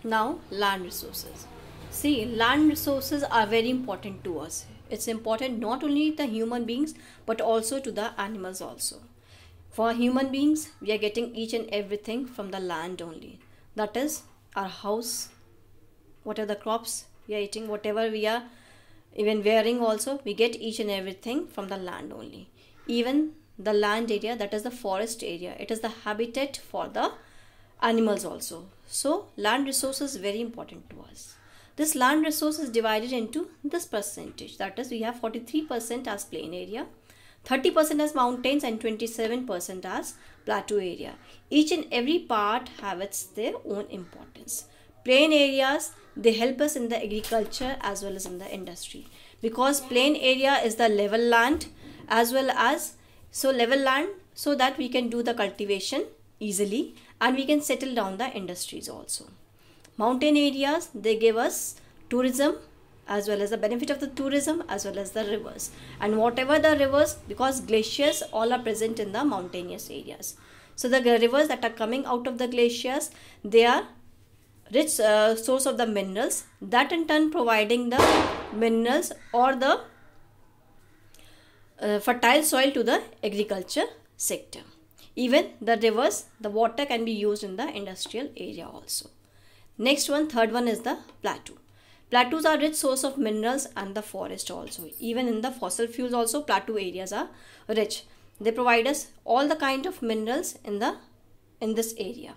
Now, land resources. See, land resources are very important to us. It's important not only the human beings but also to the animals also. For human beings, we are getting each and everything from the land only. That is our house, what are the crops we are eating, whatever we are even wearing also, we get each and everything from the land only. Even the land area, that is the forest area, it is the habitat for the animals also. So land resource is very important to us. This land resource is divided into this percentage, that is we have 43% as plain area, 30% as mountains, and 27% as plateau area. Each and every part have its their own importance. Plain areas, they help us in the agriculture as well as in the industry, because plain area is the level land as well as, so level land, so that we can do the cultivation easily and we can settle down the industries also. Mountain areas, they give us tourism as well as the benefit of the tourism as well as the rivers, and whatever the rivers, because glaciers all are present in the mountainous areas, so the rivers that are coming out of the glaciers, they are rich source of the minerals, that in turn providing the minerals or the fertile soil to the agriculture sector. Even the rivers, the water can be used in the industrial area also. Next one, third one is the plateau. Plateaus are rich source of minerals and the forest also. Even in the fossil fuels also, plateau areas are rich. They provide us all the kind of minerals in this area.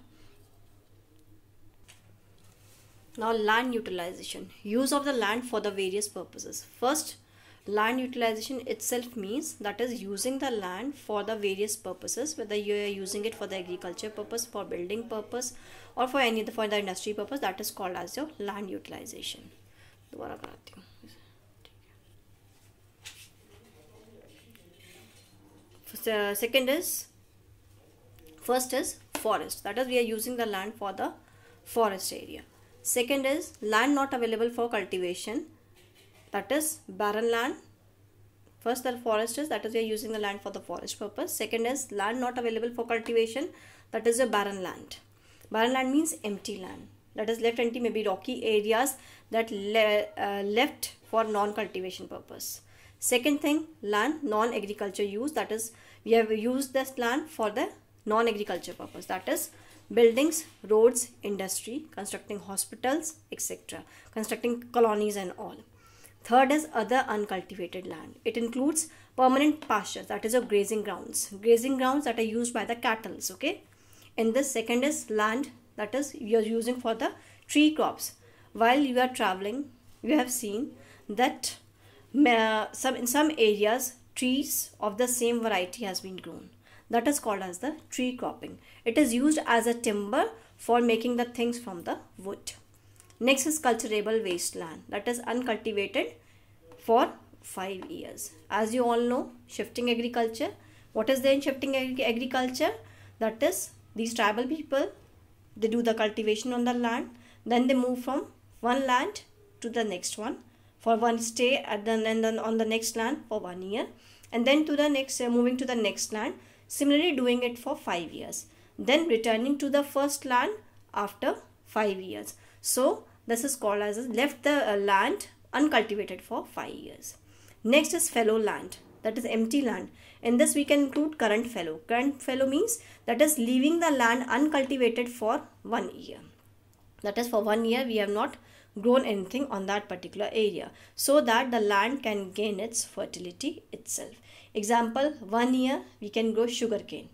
Now, land utilization, use of the land for the various purposes. First, land utilization itself means that is using the land for the various purposes, whether you are using it for the agriculture purpose, for building purpose, or for the industry purpose, that is called as your land utilization. First is forest, that is we are using the land for the forest area. Second is land not available for cultivation, that is barren land. First the forest is, that is we are using the land for the forest purpose. Second is land not available for cultivation, that is a barren land. Barren land means empty land, that is left empty, maybe rocky areas that left for non-cultivation purpose. Second thing, land non-agriculture use, that is we have used this land for the non-agriculture purpose, that is buildings, roads, industry, constructing hospitals, etc., constructing colonies and all. Third is other uncultivated land. It includes permanent pastures, that is your grazing grounds that are used by the cattle. Okay. In this, second is land that is you are using for the tree crops. While you are traveling, you have seen that in some areas trees of the same variety has been grown. That is called as the tree cropping. It is used as a timber for making the things from the wood. Next is cultivable wasteland, that is uncultivated for 5 years. As you all know, shifting agriculture. What is there in shifting agriculture? That is these tribal people, they do the cultivation on the land, then they move from one land to the next one, for one stay and then on the next land for 1 year, and then to the next moving to the next land, similarly doing it for 5 years, then returning to the first land after 5 years. So this is called as left the land uncultivated for 5 years. Next is fallow land, that is empty land. In this we can include current fallow. Current fallow means that is leaving the land uncultivated for 1 year. That is for 1 year we have not grown anything on that particular area, so that the land can gain its fertility itself. Example, 1 year we can grow sugarcane.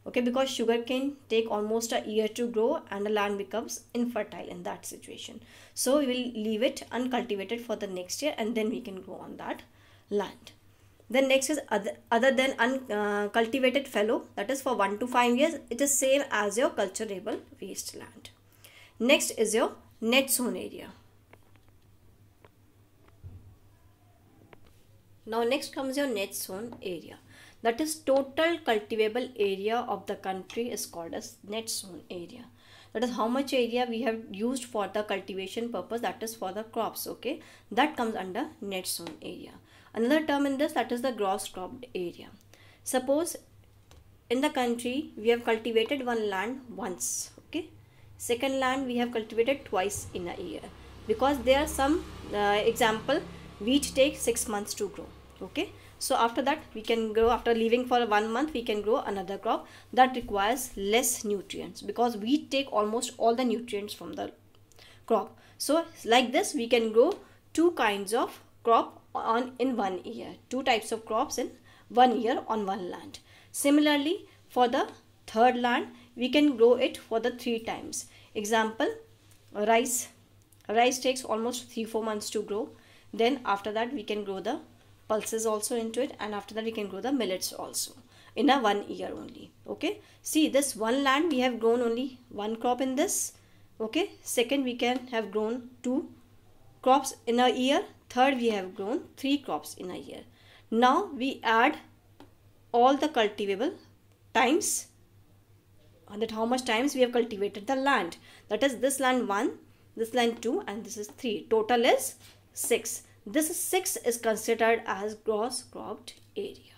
Okay, because sugarcane take almost a year to grow and the land becomes infertile in that situation. So we will leave it uncultivated for the next year and then we can grow on that land. Then next is other than uncultivated fallow, that is for 1 to 5 years. It is same as your cultivable wasteland. Next is your net zone area. Now next comes your net zone area. That is total cultivable area of the country is called as net zone area. That is how much area we have used for the cultivation purpose, that is for the crops. Okay, that comes under net zone area. Another term in this, that is the gross cropped area. Suppose in the country we have cultivated one land once. Okay, Second land we have cultivated twice in a year, because there are some example, wheat takes 6 months to grow. Okay, so after that we can grow, after leaving for 1 month we can grow another crop that requires less nutrients, because wheat take almost all the nutrients from the crop. So like this we can grow two kinds of crop in 1 year, two types of crops in 1 year on one land. Similarly, for the third land we can grow it for the 3 times. Example, rice. Rice takes almost 3-4 months to grow. Then after that we can grow the pulses also into it, and after that we can grow the millets also in a 1 year only. Okay, see, this one land we have grown only one crop in this. Okay, second we can have grown 2 crops in a year. Third we have grown 3 crops in a year. Now we add all the cultivable times, and that how much times we have cultivated the land. That is, this land 1, this land 2, and this is 3. Total is 6. This 6 is considered as gross cropped area.